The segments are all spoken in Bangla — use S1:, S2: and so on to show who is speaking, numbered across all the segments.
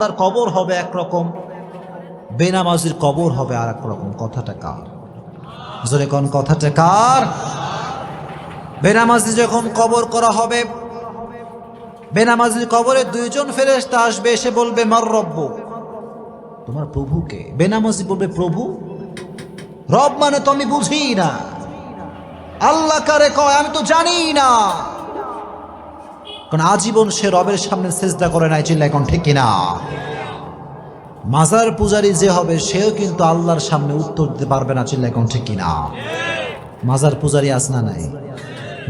S1: তার কবর হবে একরকম, বেনামাজির কবর হবে আর এক রকম। কথাটা কার? জোরে কোন কথাটা কার? বেনামাজি যখন কবর করা হবে, বেনামাজির কবরে দুইজন ফেরেশতা আসবে, এসে বলবে মার রব্বু, তোমার প্রভুকে। বেনামাজি বলবে প্রভু? রব মানে তো আমি বুঝি না, আল্লাহ কারে কয় আমি তো জানি না। কারণ আজীবন সে রবের সামনে সেজদা করে নাই, চিল্লা এখন ঠিক কিনা? মাজার পূজারী যে হবে সেও কিন্তু আল্লাহর সামনে উত্তর দিতে পারবে না, চিল্লা এখন ঠিক কিনা? মাজার পূজারী আছে না নাই?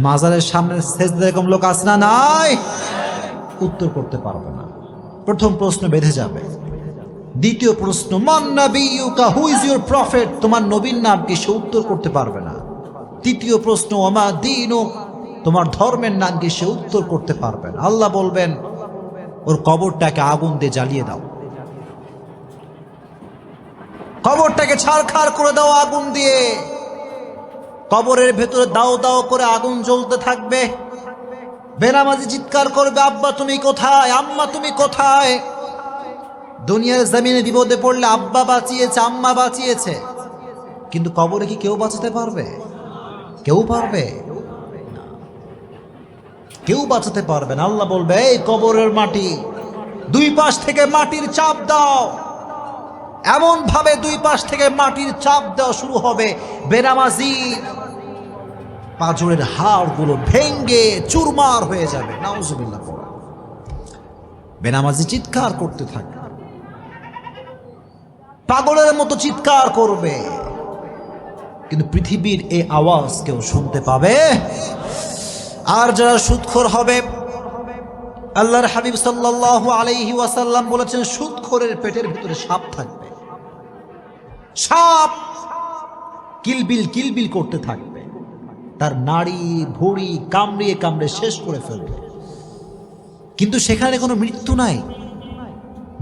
S1: মাজারের সামনে সেজদা এরকম লোক আছে না নাই? উত্তর করতে পারবে না। প্রথম প্রশ্ন বেঁধে যাবে। দ্বিতীয় প্রশ্ন মান নাবিয়ুকা, হু ইজ ইউর প্রফেট, তোমার নবীর নাম কি? সে উত্তর করতে পারবে না। তৃতীয় প্রশ্ন ওমা দীনুক, তোমার ধর্মের নাম কি? সে উত্তর করতে পারবে না। আল্লাহ বলবেন ওর কবরটাকে আগুন দিয়ে জ্বালিয়ে দাও, কবরটাকে ছারখার করে দাও আগুন দিয়ে। কবরের ভেতরে দাও দাও করে আগুন জ্বলতে থাকবে। বেনামাজি চিৎকার করবে আব্বা তুমি কোথায়, আম্মা তুমি কোথায়? দুনিয়ার জমিনে বিপদে পড়লে আব্বা বাঁচিয়েছে, আম্মা বাঁচিয়েছে, কিন্তু কবরে কি কেউ বাঁচাতে পারবে? কেউ পারবে? কেউ বাঁচাতে পারবে না। আল্লাহ বলবে এই কবরের মাটি, দুই পাশ থেকে মাটির চাপ দাও। এমন ভাবে দুই পাশ থেকে মাটির চাপ দেওয়া শুরু হবে, বেনামাজি পাঁজরের হাড়গুলো ভেঙ্গে চুরমার হয়ে যাবে। নাউজুবিল্লাহ। বেনামাজি চিৎকার করতে থাকবে, পাগলের মতো চিৎকার করবে, কিন্তু পৃথিবীর এই আওয়াজ কেউ শুনতে পাবে? আর যারা সুদখোর হবে, আল্লাহর হাবিব সাল্লাল্লাহু আলাইহি ওয়াসাল্লাম বলেছেন সুদখোরের পেটের ভিতরে সাপ থাকবে। সাপ কিলবিল কিলবিল করতে থাকবে, তার নাড়ি ভুঁড়ি কামড়িয়ে কামড়ে শেষ করে ফেলবে, কিন্তু সেখানে কোনো মৃত্যু নাই।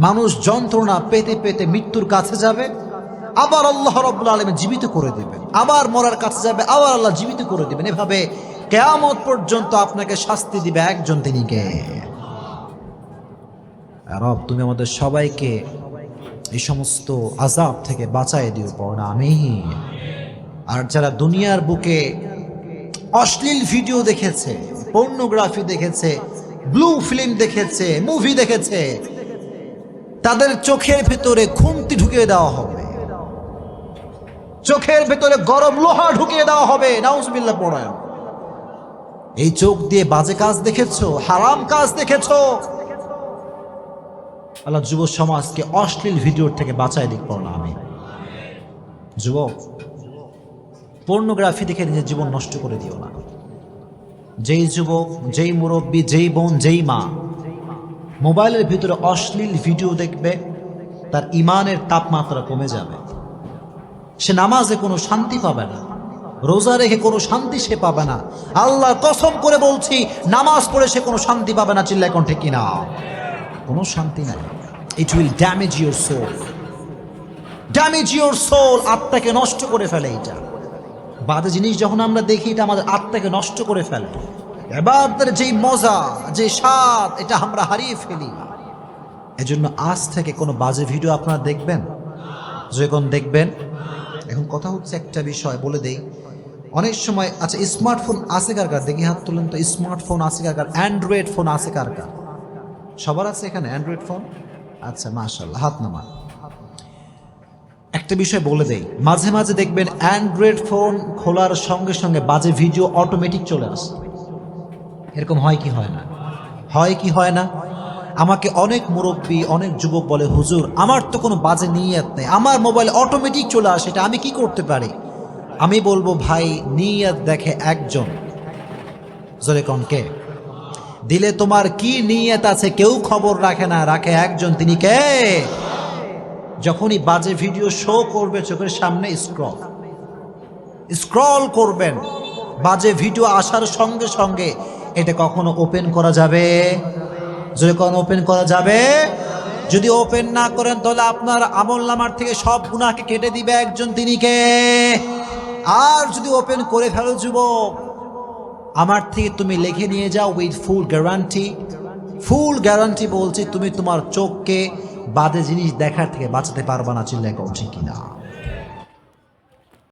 S1: মানুষ যন্ত্রণা পেতে পেতে মৃত্যুর কাছে যাবে, আবার আল্লাহ রাব্বুল আলামিন জীবিত করে দেবেন, আবার মরার কাছে যাবে, আবার আল্লাহ জীবিত করে দেবেন। এভাবে কিয়ামত পর্যন্ত আপনাকে শাস্তি দিবে একজন, তিনি কে? রব তুমি আমাদের সবাইকে এই সমস্ত আযাব থেকে বাঁচায় দিও, পড়া আমিন। আর যারা দুনিয়ার বুকে অশ্লীল ভিডিও দেখেছে, পর্নোগ্রাফি দেখেছে, ব্লু ফিল্ম দেখেছে, মুভি দেখেছে, তাদের চোখের ভেতরে খুন্তি ঢুকিয়ে দেওয়া হবে, চোখের ভেতরে গরম লোহা ঢুকিয়ে দেওয়া হবে। নাউজুবিল্লাহ পড়ায়। এই চোখ দিয়ে বাজে কাজ দেখেছো, হারাম কাজ দেখেছো, আল্লাহ যুব সমাজকে অশ্লীল ভিডিওর থেকে বাঁচায় দিক, পড়া আমি। যুবক, পর্নোগ্রাফি দেখে নিজের জীবন নষ্ট করে দিও না। যেই যুবক, যেই মুরব্বী, যেই বোন, যেই মা মোবাইলের ভিতরে অশ্লীল ভিডিও দেখবে, তার ইমানের তাপমাত্রা কমে যাবে। সে নামাজে কোনো শান্তি পাবে না, রোজা রেখে কোনো শান্তি সে পাবে না। আল্লাহর কসম করে বলছি, নামাজ পড়ে সে কোনো শান্তি পাবে না। চিল্লায় কোন ঠিক কিনা? কোনো শান্তি নাই। It will damage your soul, damage your soul. আত্মাকে নষ্ট করে ফেলে। এটা বাজে জিনিস যখন আমরা দেখি, এটা আমাদের আত্মাকে নষ্ট করে ফেলে। ইবাদতের যেই মজা, যে স্বাদ, এটা আমরা হারিয়ে ফেলি। এজন্য আজ থেকে কোনো বাজে ভিডিও আপনারা দেখবেন, যখন দেখবেন। এখন কথা হচ্ছে একটা বিষয় বলে দেই, অনেক সময় আচ্ছা স্মার্টফোন আছে কার কার? দেখি হাত তুলেন তো। স্মার্টফোন আছে কার কার? অ্যান্ড্রয়েড ফোন আছে কার কার? সবার আছে এখানে অ্যান্ড্রয়েড ফোন? আচ্ছা মাশাআল্লাহ, হাত নামান। একটা বিষয় বলে দেই, মাঝে মাঝে দেখবেন অ্যান্ড্রয়েড ফোন খোলার সঙ্গে সঙ্গে বাজে ভিডিও অটোমেটিক চলে আসে। এরকম হয় কি হয় না? হয় কি হয় না? আমাকে অনেক মুরব্বী, অনেক যুবক বলে হুজুর আমার তো কোনো বাজে নিয়ত নেই, আমার মোবাইল অটোমেটিক চলে আসে, এটা আমি কি করতে পারি? আমি বলবো ভাই, নিয়ত দেখে একজন। জোরে কোন কে? দিলে তোমার কি নিয়ত আছে কেউ খবর রাখে না, রাখে একজন, তিনি কে? যখনই বাজে ভিডিও শো করবে চোখের সামনে, স্ক্রল করবেন, বাজে ভিডিও আসার সঙ্গে সঙ্গে এটা কখনো ওপেন করা যাবে? যদি কোনো ওপেন করা যাবে? যদি ওপেন না করেন তাহলে আপনার আমলনামার থেকে সব গুনাহকে কেটে দিবে একজন, তিনি কে? আর যদি ওপেন করে ফেলো যুবক, আমার থেকে তুমি লিখে নিয়ে যাও with full guarantee. Full guarantee বলছি, তুমি তোমার চোখকে বাজে জিনিস দেখার থেকে বাঁচাতে পারবা না, চিল্লায় কও ঠিক কিনা?